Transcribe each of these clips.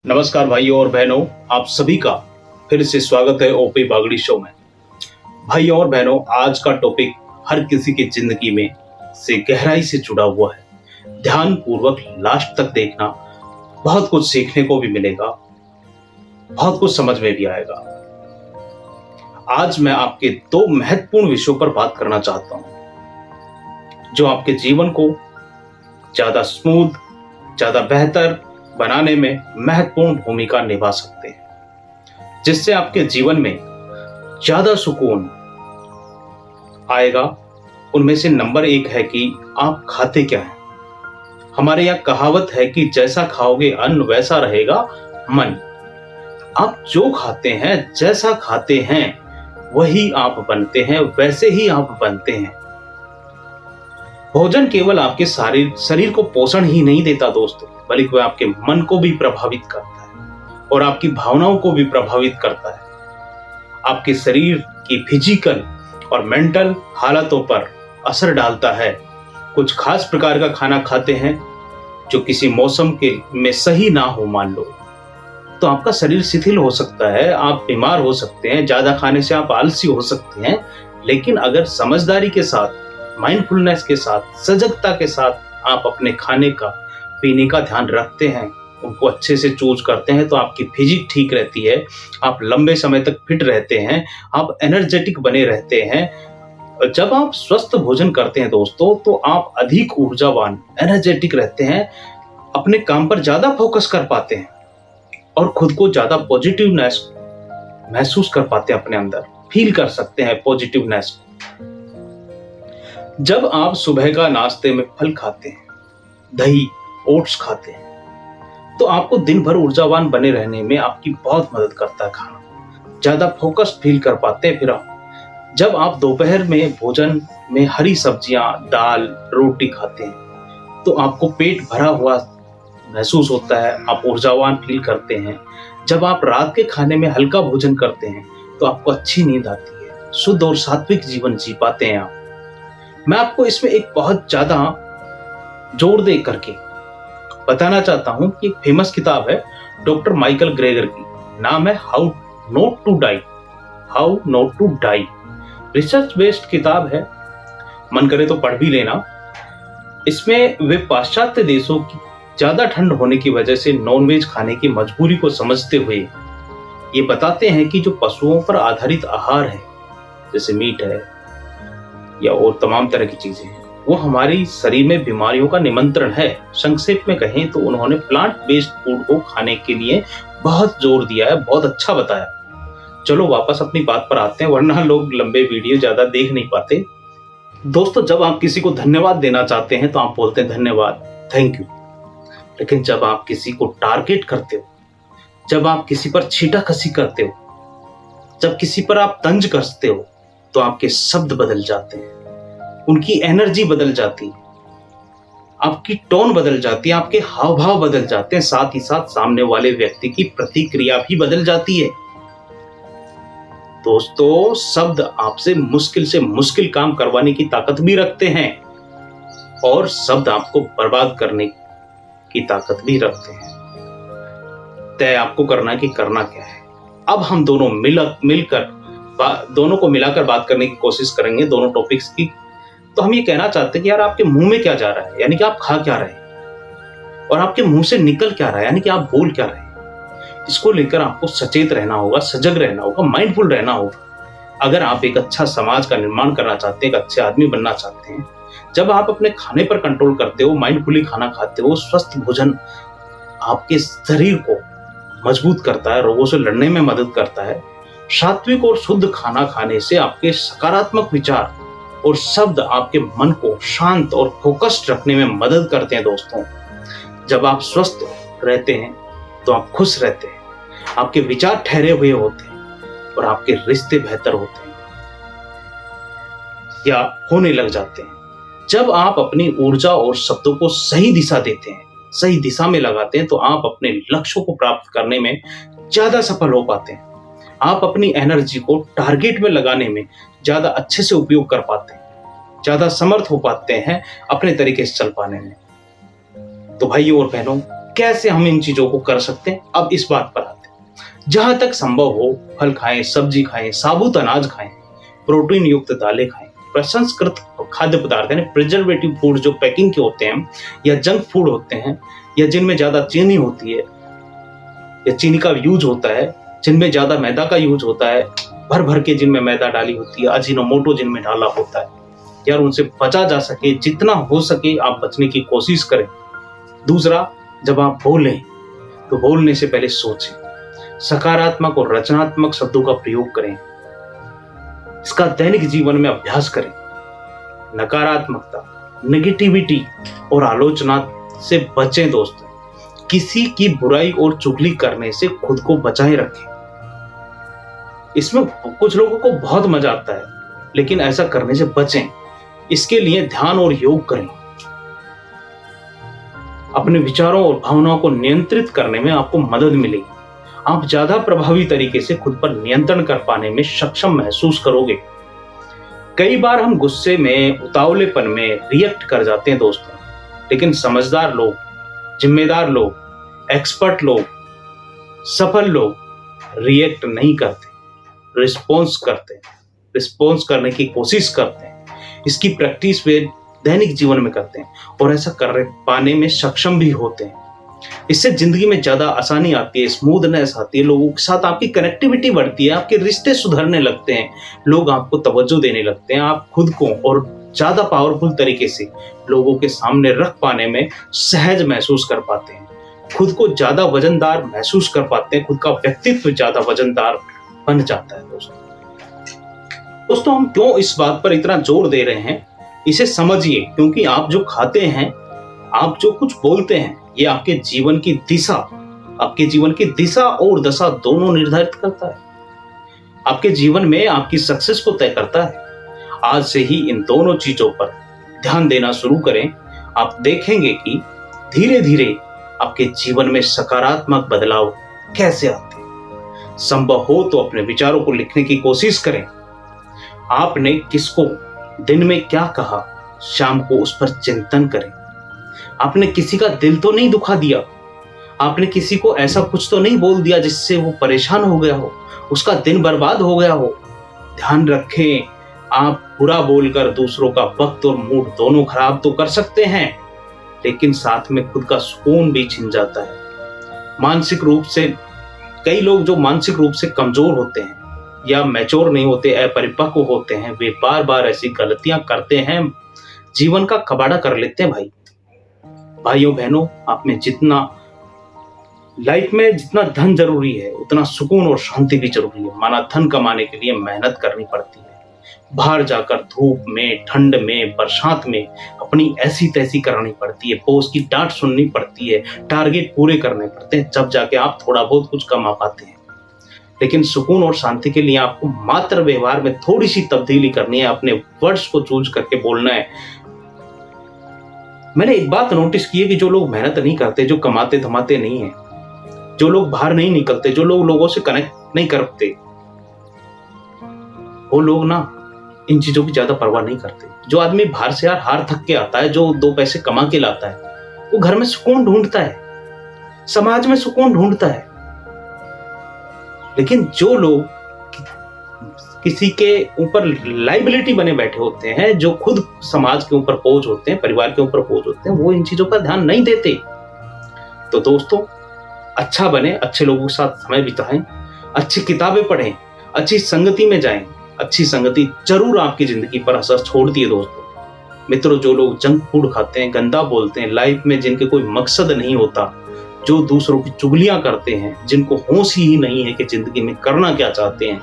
नमस्कार भाइयों और बहनों, आप सभी का फिर से स्वागत है ओपी बागड़ी शो में। भाइयों और बहनों, आज का टॉपिक हर किसी की जिंदगी में से गहराई से जुड़ा हुआ है। ध्यान पूर्वक लास्ट तक देखना, बहुत कुछ सीखने को भी मिलेगा, बहुत कुछ समझ में भी आएगा। आज मैं आपके दो महत्वपूर्ण विषयों पर बात करना चाहता हूं जो आपके जीवन को ज्यादा स्मूथ, ज्यादा बेहतर बनाने में महत्वपूर्ण भूमिका निभा सकते हैं, जिससे आपके जीवन में ज्यादा सुकून आएगा। उनमें से नंबर एक है कि आप खाते क्या हैं। हमारे यहाँ कहावत है कि जैसा खाओगे अन्न वैसा रहेगा मन। आप जो खाते हैं, जैसा खाते हैं वही आप बनते हैं, वैसे ही आप बनते हैं। भोजन केवल आपके शरीर को पोषण ही नहीं देता दोस्तों, बल्कि वह आपके मन को भी प्रभावित करता है और आपकी भावनाओं को भी प्रभावित करता है। आपके शरीर की फिजिकल और मेंटल हालतों पर असर डालता है। कुछ खास प्रकार का खाना खाते हैं जो किसी मौसम के में सही ना हो, मान लो, तो आपका शरीर शिथिल हो सकता है, आप बीमार हो सकते हैं, ज्यादा खाने से आप आलसी हो सकते हैं। लेकिन अगर समझदारी के साथ, माइंडफुलनेस के साथ, सजगता के साथ आप अपने खाने का, पीने का ध्यान रखते हैं, उनको अच्छे से चूज करते हैं, तो आपकी फिजिक ठीक रहती है, आप लंबे समय तक फिट रहते हैं, आप एनर्जेटिक बने रहते हैं। जब आप स्वस्थ भोजन करते हैं दोस्तों, तो आप अधिक ऊर्जावान, एनर्जेटिक रहते हैं, अपने काम पर ज्यादा फोकस कर पाते हैं और खुद को ज्यादा पॉजिटिवनेस महसूस कर पाते हैं, अपने अंदर फील कर सकते हैं पॉजिटिवनेस। जब आप सुबह का नाश्ते में फल खाते हैं, दही, ओट्स खाते हैं, तो आपको दिन भर ऊर्जावान बने रहने में आपकी बहुत मदद करता है। खाना ज्यादा फोकस्ड फील कर पाते हैं। फिर जब आप दोपहर में भोजन में हरी सब्जियां, दाल, रोटी खाते हैं, तो आपको पेट भरा हुआ महसूस होता है, आप ऊर्जावान फील करते हैं। जब आप रात के खाने में हल्का भोजन करते हैं, तो आपको अच्छी नींद आती है, शुद्ध और सात्विक जीवन जी पाते हैं आप। मैं आपको इसमें एक बहुत ज्यादा जोर दे करके बताना चाहता हूं कि एक फेमस किताब है डॉक्टर माइकल ग्रेगर की, नाम है how not to die. Research based किताब है, मन करे तो पढ़ भी लेना। इसमें वे पाश्चात्य देशों की ज्यादा ठंड होने की वजह से नॉनवेज खाने की मजबूरी को समझते हुए ये बताते हैं कि जो पशुओं पर आधारित आहार है, जैसे मीट है या और तमाम तरह की चीजें हैं, वो हमारी शरीर में बीमारियों का निमंत्रण है। संक्षेप में कहें तो उन्होंने प्लांट बेस्ड फूड को खाने के लिए बहुत जोर दिया है, बहुत अच्छा बताया। चलो वापस अपनी बात पर आते हैं, वरना लोग लंबे वीडियो ज्यादा देख नहीं पाते। दोस्तों, जब आप किसी को धन्यवाद देना चाहते हैं तो आप बोलते हैं धन्यवाद, थैंक यू। लेकिन जब आप किसी को टारगेट करते हो, जब आप किसी पर छींटाकसी करते हो, जब किसी पर आप तंज कसते हो, तो आपके शब्द बदल जाते हैं, उनकी एनर्जी बदल जाती है, आपकी टोन बदल जाती है, आपके हाव भाव बदल जाते हैं, साथ ही साथ सामने वाले व्यक्ति की प्रतिक्रिया भी बदल जाती है। दोस्तों, शब्द आपसे मुश्किल से मुश्किल काम करवाने की ताकत भी रखते हैं और शब्द आपको बर्बाद करने की ताकत भी रखते हैं। तय आपको करना है कि करना क्या है। अब हम दोनों को मिलाकर बात करने की कोशिश करेंगे, दोनों टॉपिक्स की। तो हम ये कहना चाहते हैं कि यार, आपके मुंह में क्या जा रहा है, यानी कि आप खा क्या रहे हैं, और आपके मुंह से निकल क्या रहा है, यानी कि आप बोल क्या रहे हैं। इसको लेकर आपको सचेत रहना होगा, सजग रहना होगा, माइंडफुल रहना होगा। अगर आप एक अच्छा समाज का निर्माण करना चाहते हैं, एक अच्छे आदमी बनना चाहते हैं, जब आप अपने खाने पर कंट्रोल करते हो, माइंडफुली खाना खाते हो, स्वस्थ भोजन आपके शरीर को मजबूत करता है, रोगों से लड़ने में मदद करता है। सात्विक और शुद्ध खाना खाने से आपके सकारात्मक विचार और शब्द आपके मन को शांत और फोकस्ड रखने में मदद करते हैं दोस्तों। जब आप स्वस्थ रहते हैं तो आप खुश रहते हैं, आपके विचार ठहरे हुए होते हैं और आपके रिश्ते बेहतर होते हैं या होने लग जाते हैं। जब आप अपनी ऊर्जा और शब्दों को सही दिशा देते हैं, सही दिशा में लगाते हैं, तो आप अपने लक्ष्यों को प्राप्त करने में ज्यादा सफल हो पाते हैं। आप अपनी एनर्जी को टारगेट में लगाने में ज्यादा अच्छे से उपयोग कर पाते हैं, ज्यादा समर्थ हो पाते हैं अपने तरीके से चल पाने में। तो भाइयों और बहनों, कैसे हम इन चीजों को कर सकते हैं, अब इस बात पर आते हैं। जहां तक संभव हो फल खाएं, सब्जी खाएं, साबुत अनाज खाएं, प्रोटीन युक्त दालें खाएं, प्रसंस्कृत खाद्य पदार्थ यानी प्रिजर्वेटिव फूड जो पैकिंग के होते हैं या जंक फूड होते हैं या जिनमें ज्यादा चीनी होती है या चीनी का यूज होता है, जिनमें ज्यादा मैदा का यूज होता है, भर भर के जिनमें मैदा डाली होती है, अजीनोमोटो जिनमें डाला होता है, यार उनसे बचा जा सके, जितना हो सके आप बचने की कोशिश करें। दूसरा, जब आप बोलें तो बोलने से पहले सोचें, सकारात्मक और रचनात्मक शब्दों का प्रयोग करें, इसका दैनिक जीवन में अभ्यास करें। नकारात्मकता, नेगेटिविटी और आलोचना से बचें दोस्तों। किसी की बुराई और चुगली करने से खुद को बचाए रखें। इसमें कुछ लोगों को बहुत मजा आता है, लेकिन ऐसा करने से बचें। इसके लिए ध्यान और योग करें। अपने विचारों और भावनाओं को नियंत्रित करने में आपको मदद मिलेगी। आप ज्यादा प्रभावी तरीके से खुद पर नियंत्रण कर पाने में सक्षम महसूस करोगे। कई बार हम गुस्से में, उतावलेपन में रिएक्ट कर जाते हैं दोस्तों, लेकिन समझदार लोग, जिम्मेदार लोग, एक्सपर्ट लोग, सफल लोग रिएक्ट नहीं करते, रिस्पॉन्स करते हैं, रिस्पॉन्स करने की कोशिश करते हैं। इसकी प्रैक्टिस वे दैनिक जीवन में करते हैं और ऐसा कर पाने में सक्षम भी होते हैं। इससे जिंदगी में ज्यादा आसानी आती है, स्मूथनेस आती है, लोगों के साथ आपकी कनेक्टिविटी बढ़ती है, आपके रिश्ते सुधरने लगते हैं, लोग आपको तवज्जो देने लगते हैं, आप खुद को और ज्यादा पावरफुल तरीके से लोगों के सामने रख पाने में सहज महसूस कर पाते हैं, खुद को ज्यादा वजनदार महसूस कर पाते हैं, खुद का व्यक्तित्व ज्यादा वजनदार बन जाता है। दोस्तों हम क्यों इस बात पर इतना जोर दे रहे हैं, इसे समझिए। क्योंकि आप जो खाते हैं, आप जो कुछ बोलते हैं, ये आपके जीवन की दिशा और दशा दोनों निर्धारित करता है। आपके जीवन में आपकी सक्सेस को तय करता है। आज से ही इन दोनों चीजों पर ध्यान देना शुरू करें। आप देखेंगे कि धीरे धीरे आपके जीवन में सकारात्मक बदलाव कैसे आते हैं। संभव हो तो अपने विचारों को लिखने की कोशिश करें। आपने किसको दिन में क्या कहा, शाम को उस पर चिंतन करें। आपने किसी का दिल तो नहीं दुखा दिया, आपने किसी को ऐसा कुछ तो नहीं बोल दिया जिससे वो परेशान हो गया हो, उसका दिन बर्बाद हो गया हो। ध्यान रखें, आप बुरा बोलकर दूसरों का वक्त और मूड दोनों खराब तो कर सकते हैं, लेकिन साथ में खुद का सुकून भी छिन जाता है। मानसिक रूप से कई लोग जो मानसिक रूप से कमजोर होते हैं या मैच्योर नहीं होते, अपरिपक्व होते हैं, वे बार बार ऐसी गलतियां करते हैं, जीवन का कबाड़ा कर लेते हैं। भाइयों बहनों, आप में जितना लाइफ में जितना धन जरूरी है, उतना सुकून और शांति भी जरूरी है। माना धन कमाने के लिए मेहनत करनी पड़ती है, बाहर जाकर धूप में, ठंड में, बरसात में अपनी ऐसी तैसी करानी पड़ती है, बॉस की डांट सुननी पड़ती है, टारगेट पूरे करने पड़ते हैं, जब जाके आप थोड़ा बहुत कुछ कमा पाते हैं। लेकिन सुकून और शांति के लिए आपको मात्र व्यवहार में थोड़ी सी तब्दीली करनी है, अपने वर्ड्स को चूज करके बोलना है। मैंने एक बात नोटिस की है कि जो लोग मेहनत नहीं करते, जो कमाते धमाते नहीं है, जो लोग बाहर नहीं निकलते, जो लोग लोगों से कनेक्ट नहीं करते, वो लोग ना इन चीजों की ज्यादा परवाह नहीं करते। जो आदमी बाहर से यार हार थक के आता है, जो 2 पैसे कमा के लाता है, वो घर में सुकून ढूंढता है, समाज में सुकून ढूंढता है। लेकिन जो लोग किसी के ऊपर लाइबिलिटी बने बैठे होते हैं, जो खुद समाज के ऊपर बोझ होते हैं, परिवार के ऊपर बोझ होते हैं, वो इन चीजों पर ध्यान नहीं देते। तो दोस्तों अच्छा बने, अच्छे लोगों के साथ समय बिताएं, अच्छी किताबें पढ़ें, अच्छी संगति में जाएं। अच्छी संगति जरूर आपकी जिंदगी पर असर छोड़ती है दोस्तों। मित्रों, जो लोग जंक फूड खाते हैं, गंदा बोलते हैं, लाइफ में जिनके कोई मकसद नहीं होता, जो दूसरों की चुगलियां करते हैं, जिनको होश ही नहीं है कि जिंदगी में करना क्या चाहते हैं,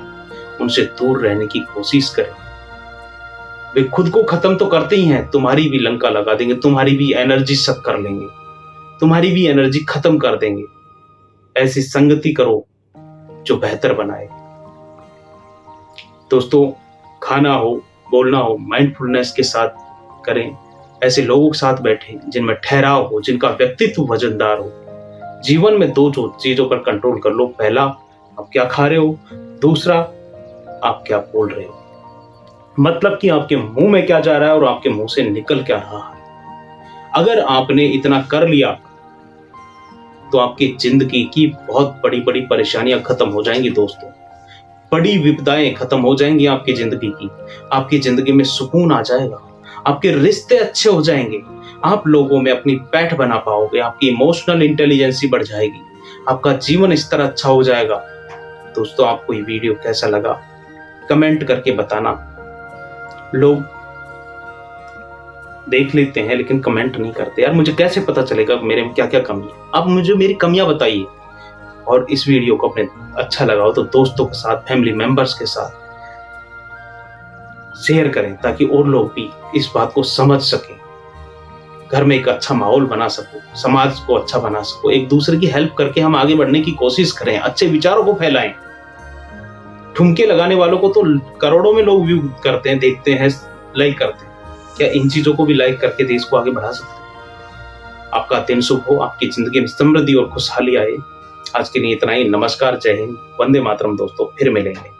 उनसे दूर रहने की कोशिश करें। वे खुद को खत्म तो करते ही हैं, तुम्हारी भी लंका लगा देंगे, तुम्हारी भी एनर्जी सक कर लेंगे, तुम्हारी भी एनर्जी खत्म कर देंगे। ऐसी संगति करो जो बेहतर बनाए। दोस्तों, खाना हो, बोलना हो, माइंडफुलनेस के साथ करें। ऐसे लोगों के साथ बैठें जिनमें ठहराव हो, जिनका व्यक्तित्व वजनदार हो। जीवन में 2 चीजों पर कंट्रोल कर लो। पहला, आप क्या खा रहे हो, दूसरा आप क्या बोल रहे हो। मतलब कि आपके मुंह में क्या जा रहा है और आपके मुंह से निकल क्या रहा है। अगर आपने इतना कर लिया तो आपकी जिंदगी की बहुत बड़ी बड़ी परेशानियां खत्म हो जाएंगी दोस्तों। बड़ी विपदाएं खत्म हो जाएंगी आपकी जिंदगी की। आपकी जिंदगी में सुकून आ जाएगा, आपके रिश्ते अच्छे हो जाएंगे, आप लोगों में अपनी पैठ बना पाओगे, आपकी इमोशनल इंटेलिजेंसी बढ़ जाएगी, आपका जीवन स्तर अच्छा हो जाएगा। दोस्तों, आपको ये वीडियो कैसा लगा कमेंट करके बताना। लोग देख लेते हैं लेकिन कमेंट नहीं करते। यार, मुझे कैसे पता चलेगा मेरे में क्या क्या कमी है? आप मुझे मेरी कमियां बताइए। और इस वीडियो को अपने अच्छा लगा हो तो दोस्तों के साथ, फैमिली मेंबर्स के साथ शेयर करें ताकि और लोग भी इस बात को समझ सकें, घर में एक अच्छा माहौल बना सको, समाज को अच्छा बना सको, एक दूसरे की हेल्प करके हम आगे बढ़ने की कोशिश करें, अच्छे विचारों को फैलाएं। ठुमके लगाने वालों को तो करोड़ों में लोग व्यू करते हैं, देखते हैं, लाइक करते हैं। क्या इन चीजों को भी लाइक करके देश को आगे बढ़ा सकते हैं? आपका दिन शुभ हो, आपकी जिंदगी में समृद्धि और खुशहाली आए। आज के लिए इतना ही। नमस्कार, जय हिंद, वंदे मातरम दोस्तों, फिर मिलेंगे।